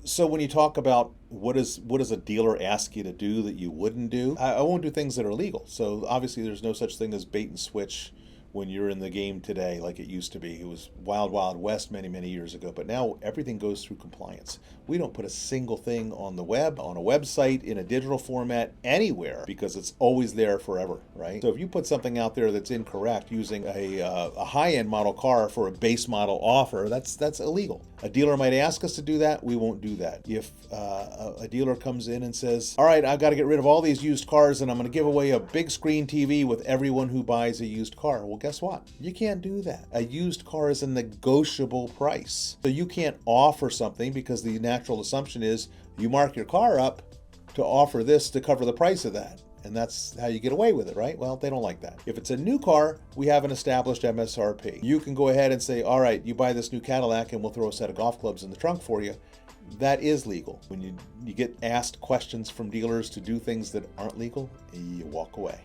So when you talk about what does a dealer ask you to do that you wouldn't do, I won't do things that are illegal. So obviously there's no such thing as bait and switch when you're in the game today like it used to be. It was wild, wild west many, many years ago. But now everything goes through compliance. We don't put a single thing on the web, on a website, in a digital format, anywhere, because it's always there forever, right? So if you put something out there that's incorrect using a high-end model car for a base model offer, that's illegal. A dealer might ask us to do that. We won't do that. If a dealer comes in and says, all right, I've got to get rid of all these used cars and I'm going to give away a big screen TV with everyone who buys a used car. Well, guess what? You can't do that. A used car is a negotiable price. So you can't offer something because the natural assumption is you mark your car up to offer this to cover the price of that. And that's how you get away with it, right? Well, they don't like that. If it's a new car, we have an established MSRP. You can go ahead and say, all right, you buy this new Cadillac and we'll throw a set of golf clubs in the trunk for you. That is legal. When you get asked questions from dealers to do things that aren't legal, you walk away.